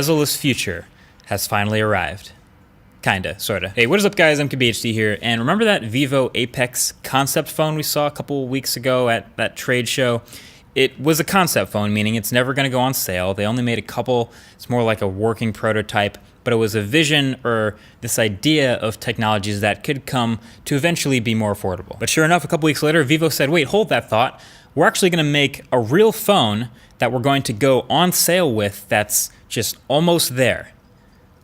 bezel-less future has finally arrived. Kinda, sorta. Hey, what is up guys, MKBHD here, and remember that Vivo Apex concept phone we saw a couple weeks ago at that trade show? It was a concept phone, meaning it's never gonna go on sale. They only made a couple, it's more like a working prototype, but it was a vision or this idea of technologies that could come to eventually be more affordable. But sure enough, a couple weeks later, Vivo said, wait, hold that thought. We're actually gonna make a real phone that we're going to go on sale with that's just almost there.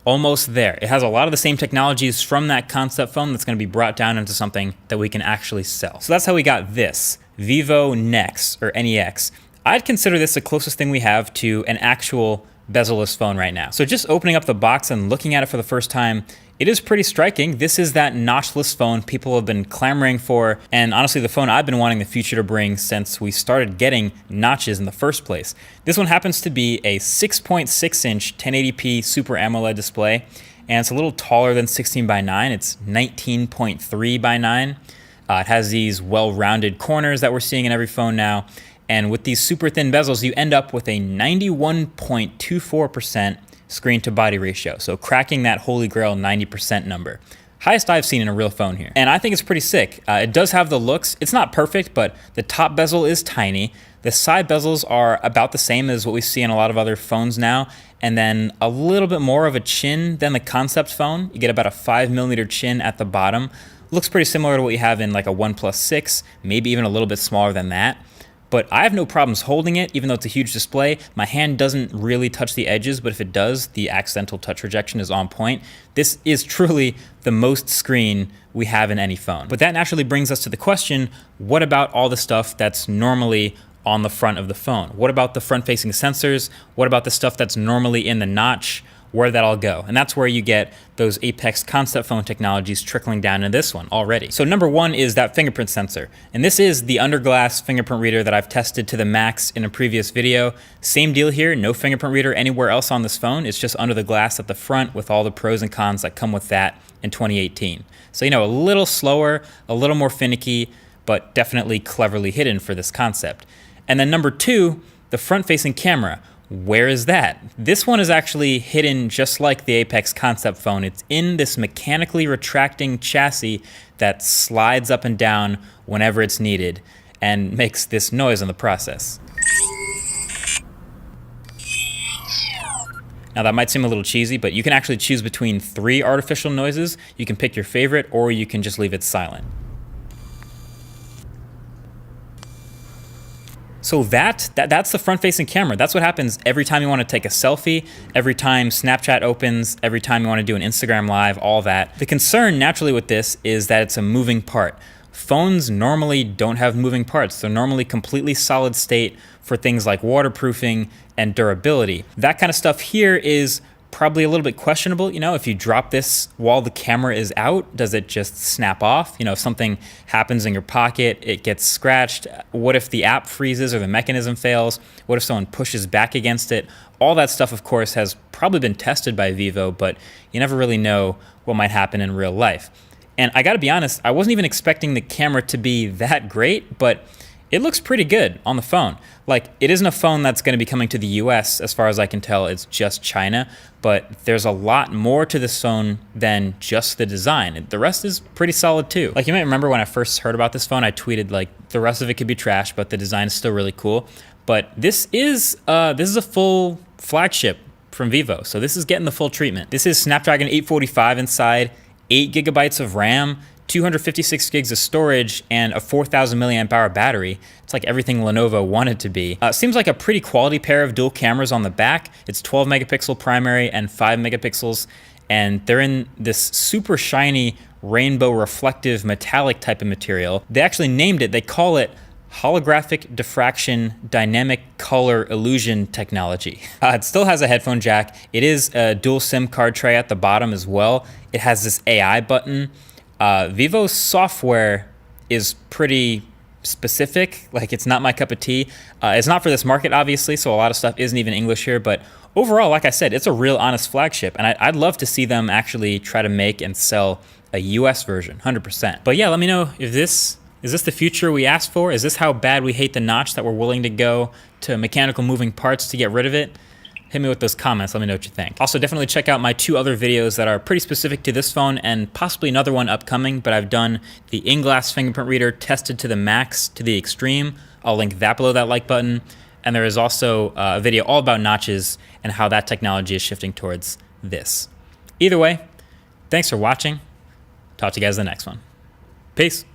Almost there. It has a lot of the same technologies from that concept phone that's going to be brought down into something that we can actually sell. So that's how we got this, Vivo NEX, or NEX. I'd consider this the closest thing we have to an actual bezel-less phone right now. So just opening up the box and looking at it for the first time, it is pretty striking. This is that notchless phone people have been clamoring for, and honestly the phone I've been wanting the future to bring since we started getting notches in the first place. This one happens to be a 6.6-inch 1080p Super AMOLED display, and it's a little taller than 16:9. It's 19.3:9. It has these well-rounded corners that we're seeing in every phone now, and with these super thin bezels, you end up with a 91.24% screen to body ratio. So cracking that holy grail 90% number. Highest I've seen in a real phone here. And I think it's pretty sick. It does have the looks. It's not perfect, but the top bezel is tiny. The side bezels are about the same as what we see in a lot of other phones now. And then a little bit more of a chin than the concept phone. You get about a 5mm chin at the bottom. Looks pretty similar to what you have in like a OnePlus 6, maybe even a little bit smaller than that. But I have no problems holding it, even though it's a huge display. My hand doesn't really touch the edges, but if it does, the accidental touch rejection is on point. This is truly the most screen we have in any phone. But that naturally brings us to the question, what about all the stuff that's normally on the front of the phone? What about the front-facing sensors? What about the stuff that's normally in the notch? Where that all go? And that's where you get those Apex concept phone technologies trickling down into this one already. So number one is that fingerprint sensor. And this is the under-glass fingerprint reader that I've tested to the max in a previous video. Same deal here, no fingerprint reader anywhere else on this phone. It's just under the glass at the front with all the pros and cons that come with that in 2018. So, you know, a little slower, a little more finicky, but definitely cleverly hidden for this concept. And then number two, the front-facing camera. Where is that? This one is actually hidden just like the Apex concept phone. It's in this mechanically retracting chassis that slides up and down whenever it's needed and makes this noise in the process. Now that might seem a little cheesy, but you can actually choose between 3 artificial noises. You can pick your favorite, or you can just leave it silent. So that's the front-facing camera. That's what happens every time you want to take a selfie, every time Snapchat opens, every time you want to do an Instagram Live, all that. The concern naturally with this is that it's a moving part. Phones normally don't have moving parts. They're normally completely solid state for things like waterproofing and durability. That kind of stuff here is probably a little bit questionable. You know, if you drop this while the camera is out, does it just snap off? You know, if something happens in your pocket, it gets scratched. What if the app freezes or the mechanism fails? What if someone pushes back against it? All that stuff, of course, has probably been tested by Vivo, but you never really know what might happen in real life. And I gotta be honest, I wasn't even expecting the camera to be that great, but it looks pretty good on the phone. Like, it isn't a phone that's gonna be coming to the US, as far as I can tell, it's just China, but there's a lot more to this phone than just the design. The rest is pretty solid too. Like, you might remember when I first heard about this phone, I tweeted like, the rest of it could be trash, but the design is still really cool. But this is a full flagship from Vivo, so this is getting the full treatment. This is Snapdragon 845 inside, 8 gigabytes of RAM, 256 gigs of storage, and a 4,000 milliamp hour battery. It's like everything Lenovo wanted to be. Seems like a pretty quality pair of dual cameras on the back. It's 12 megapixel primary and 5 megapixels, and they're in this super shiny rainbow reflective metallic type of material. They actually named it, they call it holographic diffraction dynamic color illusion technology. It still has a headphone jack. It is a dual SIM card tray at the bottom as well. It has this AI button. Vivo's software is pretty specific, like it's not my cup of tea. It's not for this market, obviously, so a lot of stuff isn't even English here, but overall, like I said, it's a real honest flagship, and I'd love to see them actually try to make and sell a US version, 100%. But yeah, let me know if is this the future we asked for? Is this how bad we hate the notch that we're willing to go to mechanical moving parts to get rid of it? Hit me with those comments. Let me know what you think. Also, definitely check out my 2 other videos that are pretty specific to this phone and possibly another one upcoming, but I've done the in-glass fingerprint reader tested to the max, to the extreme. I'll link that below that like button. And there is also a video all about notches and how that technology is shifting towards this. Either way, thanks for watching. Talk to you guys in the next one. Peace.